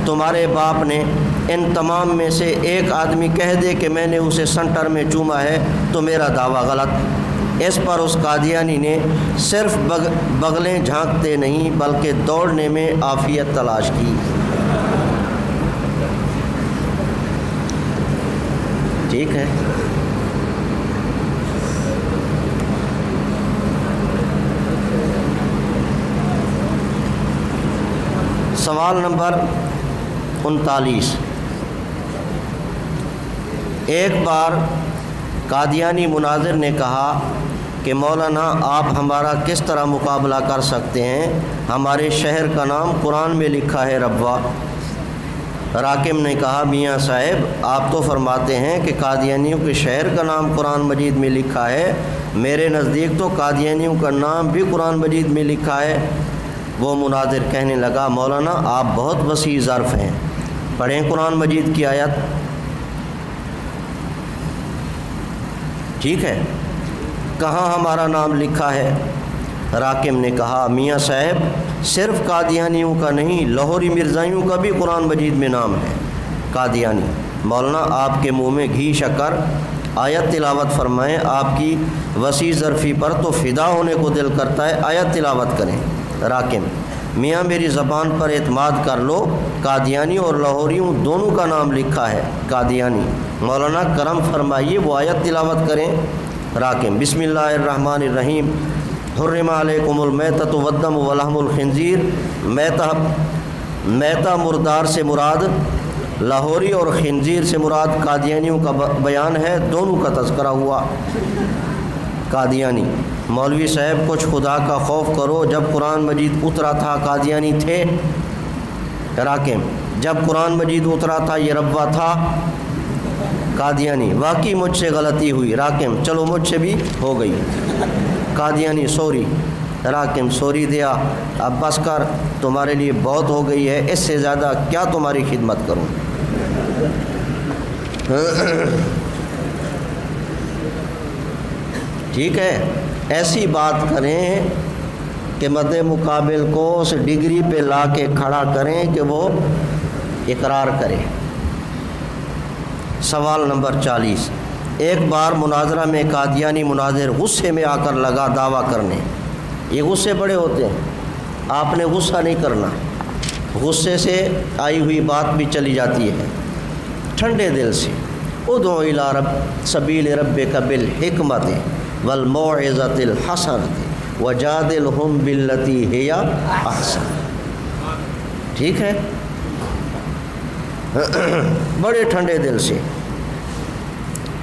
تمہارے باپ نے ان تمام میں سے ایک آدمی کہہ دے کہ میں نے اسے سنٹر میں چوما ہے تو میرا دعویٰ غلط۔ اس پر اس قادیانی نے صرف بغلیں جھانکتے نہیں بلکہ دوڑنے میں عافیت تلاش کی۔ ٹھیک ہے، سوال نمبر 39۔ ایک بار قادیانی مناظر نے کہا کہ مولانا آپ ہمارا کس طرح مقابلہ کر سکتے ہیں، ہمارے شہر کا نام قرآن میں لکھا ہے ربوہ۔ راکم نے کہا میاں صاحب آپ تو فرماتے ہیں کہ قادیانیوں کے شہر کا نام قرآن مجید میں لکھا ہے، میرے نزدیک تو قادیانیوں کا نام بھی قرآن مجید میں لکھا ہے۔ وہ مناظر کہنے لگا مولانا آپ بہت وسیع ظرف ہیں، پڑھیں قرآن مجید کی آیت۔ ٹھیک ہے، کہاں ہمارا نام لکھا ہے؟ راکم نے کہا میاں صاحب صرف قادیانیوں کا نہیں، لاہوری مرزائیوں کا بھی قرآن مجید میں نام ہے۔ قادیانی: مولانا آپ کے منہ میں گھی شکر، آیت تلاوت فرمائیں، آپ کی وسیع ظرفی پر تو فدا ہونے کو دل کرتا ہے، آیت تلاوت کریں۔ راکم: میاں میری زبان پر اعتماد کر لو، قادیانی اور لاہوریوں دونوں کا نام لکھا ہے۔ قادیانی: مولانا کرم فرمائیے، وہ آیت تلاوت کریں۔ راکم: بسم اللہ الرحمن الرحیم، حرم علیکم المیتۃ والدم ولحم الخنزیر۔ میتہ مردار سے مراد لاہوری اور خنزیر سے مراد قادیانیوں کا بیان ہے، دونوں کا تذکرہ ہوا۔ قادیانی: مولوی صاحب کچھ خدا کا خوف کرو، جب قرآن مجید اترا تھا قادیانی تھے؟ راکم: جب قرآن مجید اترا تھا یہ ربوہ تھا۔ قادیانی: واقعی مجھ سے غلطی ہوئی۔ راکم: چلو مجھ سے بھی ہو گئی۔ قادیانی: سوری۔ راکم: سوری دیا، اب بس کر، تمہارے لیے بہت ہو گئی ہے، اس سے زیادہ کیا تمہاری خدمت کروں۔ ٹھیک ہے، ایسی بات کریں کہ مد مقابل کو اس ڈگری پہ لا کے کھڑا کریں کہ وہ اقرار کرے۔ سوال نمبر 40۔ ایک بار مناظرہ میں قادیانی مناظر غصے میں آ کر لگا دعویٰ کرنے۔ یہ غصے بڑے ہوتے ہیں، آپ نے غصہ نہیں کرنا، غصے سے آئی ہوئی بات بھی چلی جاتی ہے۔ ٹھنڈے دل سے ادعو الی سبیل ربک بالحکمت والموعظۃ الحسنۃ وجادلہم باللتی ہی احسن۔ ٹھیک ہے، بڑے ٹھنڈے دل سے۔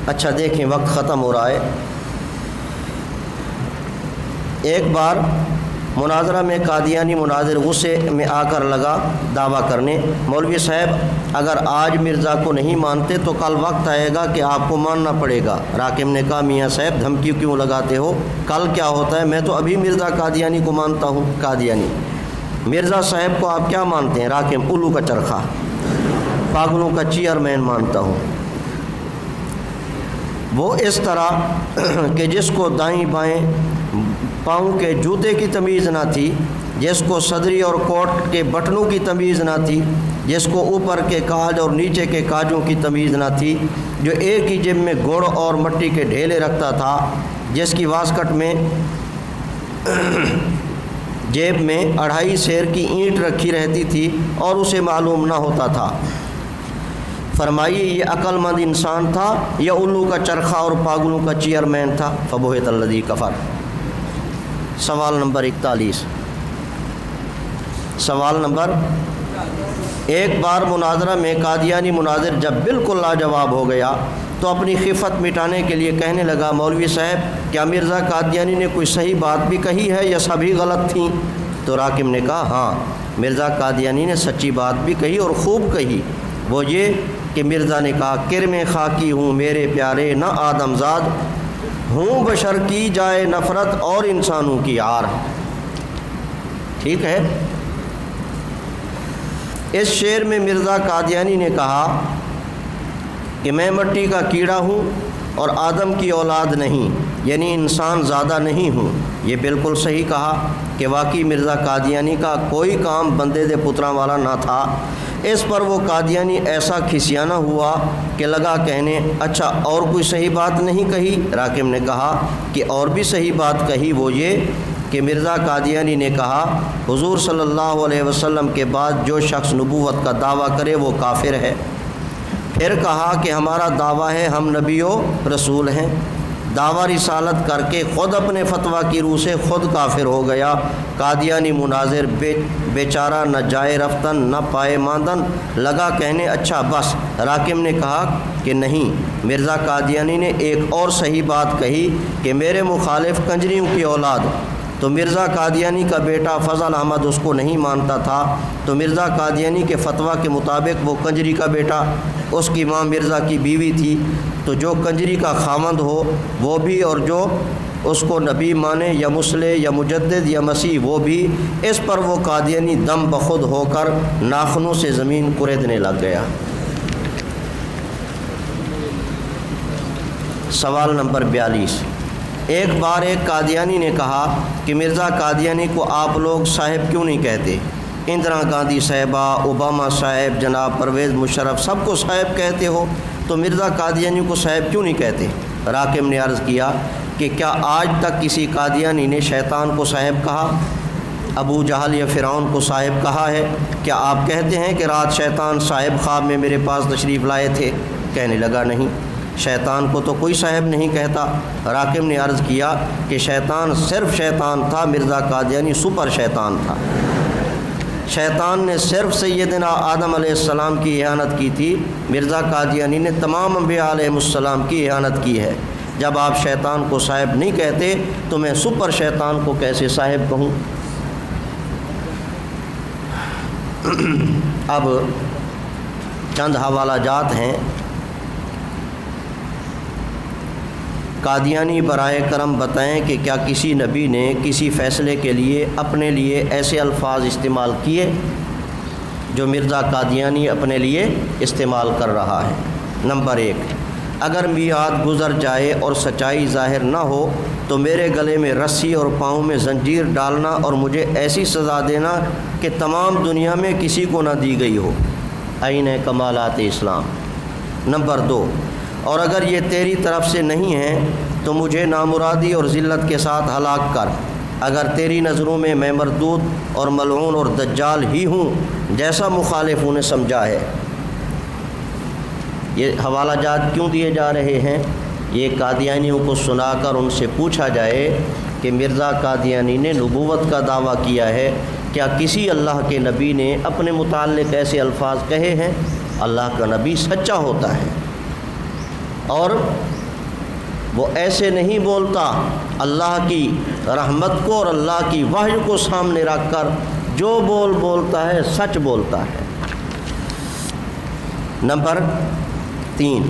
اچھا دیکھیں وقت ختم ہو رہا ہے۔ ایک بار مناظرہ میں قادیانی مناظر غصے میں آ کر لگا دعویٰ کرنے، مولوی صاحب اگر آج مرزا کو نہیں مانتے تو کل وقت آئے گا کہ آپ کو ماننا پڑے گا۔ راکم نے کہا میاں صاحب دھمکی کیوں لگاتے ہو، کل کیا ہوتا ہے، میں تو ابھی مرزا قادیانی کو مانتا ہوں۔ قادیانی: مرزا صاحب کو آپ کیا مانتے ہیں؟ راکم: الو کا چرخہ، پاگلوں کا چیئرمین مانتا ہوں۔ وہ اس طرح کہ جس کو دائیں بائیں پاؤں کے جوتے کی تمیز نہ تھی، جس کو صدری اور کوٹ کے بٹنوں کی تمیز نہ تھی، جس کو اوپر کے کاج اور نیچے کے کاجوں کی تمیز نہ تھی، جو ایک ہی جیب میں گڑ اور مٹی کے ڈھیلے رکھتا تھا، جس کی واسکٹ میں جیب میں 2.5 سیر کی اینٹ رکھی رہتی تھی اور اسے معلوم نہ ہوتا تھا۔ فرمائیے یہ عقل مند انسان تھا یا الو کا چرخہ اور پاگلوں کا چیئرمین تھا؟ فبہت الذی کفر۔ سوال نمبر 41۔ سوال نمبر، ایک بار مناظرہ میں قادیانی مناظر جب بالکل لاجواب ہو گیا تو اپنی خفت مٹانے کے لیے کہنے لگا، مولوی صاحب کیا مرزا قادیانی نے کوئی صحیح بات بھی کہی ہے یا سبھی غلط تھیں؟ تو راکم نے کہا ہاں، مرزا قادیانی نے سچی بات بھی کہی اور خوب کہی۔ وہ یہ کہ مرزا نے کہا، کرم خاکی ہوں میرے پیارے نہ آدم زاد، ہوں بشر کی جائے نفرت اور انسانوں کی عار۔ ٹھیک ہے، اس شعر میں مرزا قادیانی نے کہا کہ میں مٹی کا کیڑا ہوں اور آدم کی اولاد نہیں، یعنی انسان زیادہ نہیں ہوں۔ یہ بالکل صحیح کہا کہ واقعی مرزا قادیانی کا کوئی کام بندے دے پتراں والا نہ تھا۔ اس پر وہ قادیانی ایسا کھسیانہ ہوا کہ لگا کہنے، اچھا اور کوئی صحیح بات نہیں کہی؟ راکم نے کہا کہ اور بھی صحیح بات کہی، وہ یہ کہ مرزا قادیانی نے کہا حضور صلی اللہ علیہ وسلم کے بعد جو شخص نبوت کا دعویٰ کرے وہ کافر ہے۔ پھر کہا کہ ہمارا دعویٰ ہے ہم نبی و رسول ہیں۔ دعویٰ رسالت کر کے خود اپنے فتویٰ کی روح سے خود کافر ہو گیا۔ قادیانی مناظر بیچارہ نہ جائے رفتن نہ پائے ماندن، لگا کہنے اچھا بس۔ راکم نے کہا کہ نہیں، مرزا قادیانی نے ایک اور صحیح بات کہی کہ میرے مخالف کنجریوں کی اولاد۔ تو مرزا قادیانی کا بیٹا فضل احمد اس کو نہیں مانتا تھا، تو مرزا قادیانی کے فتویٰ کے مطابق وہ کنجری کا بیٹا، اس کی ماں مرزا کی بیوی تھی، تو جو کنجری کا خاوند ہو وہ بھی، اور جو اس کو نبی مانے یا مصلح یا مجدد یا مسیح وہ بھی۔ اس پر وہ قادیانی دم بخود ہو کر ناخنوں سے زمین کریدنے لگ گیا۔ سوال نمبر 42۔ ایک بار ایک قادیانی نے کہا کہ مرزا قادیانی کو آپ لوگ صاحب کیوں نہیں کہتے؟ اندرا گاندھی صاحبہ، اوباما صاحب، جناب پرویز مشرف سب کو صاحب کہتے ہو، تو مرزا قادیانی کو صاحب کیوں نہیں کہتے؟ راکم نے عرض کیا کہ کیا آج تک کسی قادیانی نے شیطان کو صاحب کہا؟ ابو جہل یا فرعون کو صاحب کہا ہے؟ کیا آپ کہتے ہیں کہ رات شیطان صاحب خواب میں میرے پاس تشریف لائے تھے؟ کہنے لگا نہیں، شیطان کو تو کوئی صاحب نہیں کہتا۔ راکم نے عرض کیا کہ شیطان صرف شیطان تھا، مرزا قادیانی سپر شیطان تھا۔ شیطان نے صرف سیدنا آدم علیہ السلام کی اہانت کی تھی، مرزا قادیانی نے تمام انبیاء علیہ السلام کی اہانت کی ہے۔ جب آپ شیطان کو صاحب نہیں کہتے تو میں سپر شیطان کو کیسے صاحب کہوں؟ اب چند حوالہ جات ہیں۔ قادیانی برائے کرم بتائیں کہ کیا کسی نبی نے کسی فیصلے کے لیے اپنے لیے ایسے الفاظ استعمال کیے جو مرزا قادیانی اپنے لیے استعمال کر رہا ہے؟ نمبر 1، اگر میعاد گزر جائے اور سچائی ظاہر نہ ہو تو میرے گلے میں رسی اور پاؤں میں زنجیر ڈالنا اور مجھے ایسی سزا دینا کہ تمام دنیا میں کسی کو نہ دی گئی ہو۔ عین کمالات اسلام۔ نمبر 2، اور اگر یہ تیری طرف سے نہیں ہے تو مجھے نامرادی اور ذلت کے ساتھ ہلاک کر۔ اگر تیری نظروں میں میں مردود اور ملعون اور دجال ہی ہوں جیسا مخالفوں نے سمجھا ہے۔ یہ حوالہ جات کیوں دیے جا رہے ہیں؟ یہ قادیانیوں کو سنا کر ان سے پوچھا جائے کہ مرزا قادیانی نے نبوت کا دعویٰ کیا ہے، کیا کسی اللہ کے نبی نے اپنے متعلق ایسے الفاظ کہے ہیں؟ اللہ کا نبی سچا ہوتا ہے اور وہ ایسے نہیں بولتا، اللہ کی رحمت کو اور اللہ کی وحی کو سامنے رکھ کر جو بولتا ہے سچ بولتا ہے۔ نمبر 3،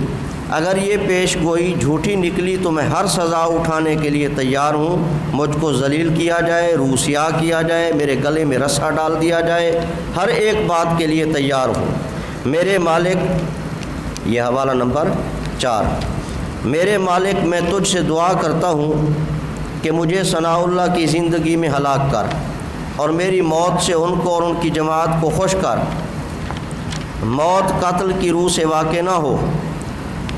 اگر یہ پیش گوئی جھوٹی نکلی تو میں ہر سزا اٹھانے کے لیے تیار ہوں۔ مجھ کو ذلیل کیا جائے، روسیا کیا جائے، میرے گلے میں رسا ڈال دیا جائے، ہر ایک بات کے لیے تیار ہوں۔ میرے مالک، یہ حوالہ نمبر 4، میرے مالک میں تجھ سے دعا کرتا ہوں کہ مجھے ثناء اللہ کی زندگی میں ہلاک کر اور میری موت سے ان کو اور ان کی جماعت کو خوش کر۔ موت قتل کی روح سے واقع نہ ہو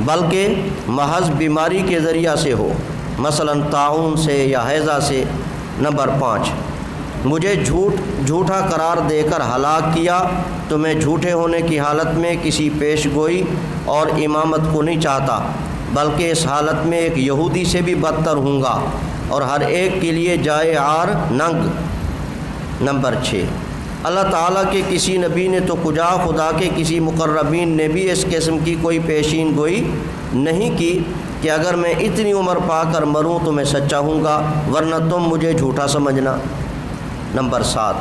بلکہ محض بیماری کے ذریعہ سے ہو، مثلا طاعون سے یا حیضہ سے۔ نمبر 5، مجھے جھوٹا قرار دے کر ہلاک کیا تو میں جھوٹے ہونے کی حالت میں کسی پیش گوئی اور امامت کو نہیں چاہتا، بلکہ اس حالت میں ایک یہودی سے بھی بدتر ہوں گا اور ہر ایک کے لیے جائے عار ننگ۔ نمبر 6، اللہ تعالیٰ کے کسی نبی نے تو کجا خدا کے کسی مقربین نے بھی اس قسم کی کوئی پیشین گوئی نہیں کی کہ اگر میں اتنی عمر پا کر مروں تو میں سچا ہوں گا، ورنہ تم مجھے جھوٹا سمجھنا۔ نمبر 7،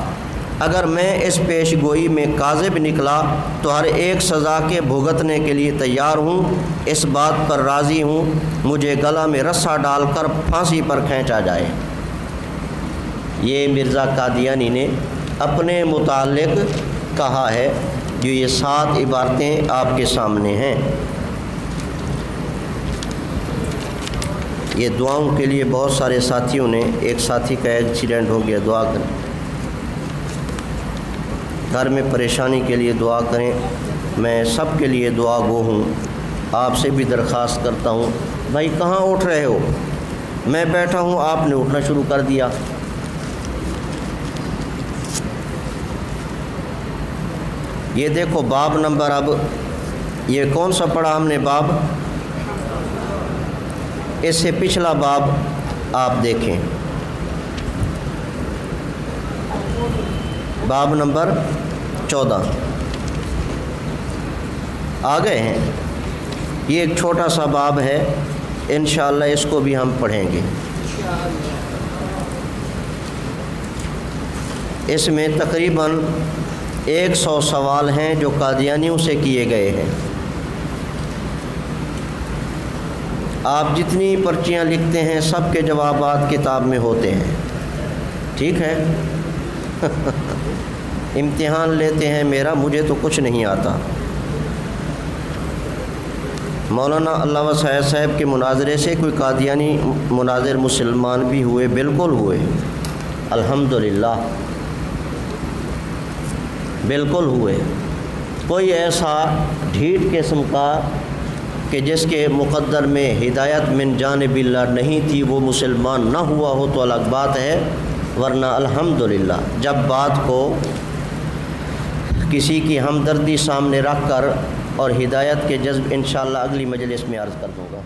اگر میں اس پیش گوئی میں کاذب نکلا تو ہر ایک سزا کے بھگتنے کے لیے تیار ہوں، اس بات پر راضی ہوں مجھے گلا میں رسا ڈال کر پھانسی پر کھینچا جائے۔ یہ مرزا قادیانی نے اپنے متعلق کہا ہے، جو یہ 7 عبارتیں آپ کے سامنے ہیں۔ یہ دعاؤں کے لیے بہت سارے ساتھیوں نے، ایک ساتھی کا ایکسیڈنٹ ہو گیا، دعا کریں، گھر میں پریشانی کے لیے دعا کریں۔ میں سب کے لیے دعا گو ہوں، آپ سے بھی درخواست کرتا ہوں، بھائی کہاں اٹھ رہے ہو؟ میں بیٹھا ہوں، آپ نے اٹھنا شروع کر دیا۔ یہ دیکھو باب نمبر، اب یہ کون سا پڑھا ہم نے باب؟ اس سے پچھلا باب آپ دیکھیں، باب نمبر 14 آ گئے ہیں۔ یہ ایک چھوٹا سا باب ہے، انشاءاللہ اس کو بھی ہم پڑھیں گے۔ اس میں تقریباً 100 سوال ہیں جو قادیانیوں سے کیے گئے ہیں۔ آپ جتنی پرچیاں لکھتے ہیں سب کے جوابات کتاب میں ہوتے ہیں، ٹھیک ہے؟ امتحان لیتے ہیں میرا، مجھے تو کچھ نہیں آتا۔ مولانا علامہ سعید صاحب کے مناظرے سے کوئی قادیانی مناظر مسلمان بھی ہوئے؟ بالکل ہوئے، الحمدللہ بالکل ہوئے۔ کوئی ایسا ڈھیٹ قسم کا کہ جس کے مقدر میں ہدایت من جانب اللہ نہیں تھی وہ مسلمان نہ ہوا ہو تو الگ بات ہے، ورنہ الحمدللہ جب بات کو کسی کی ہمدردی سامنے رکھ کر اور ہدایت کے جذب انشاءاللہ اگلی مجلس میں عرض کر دوں گا۔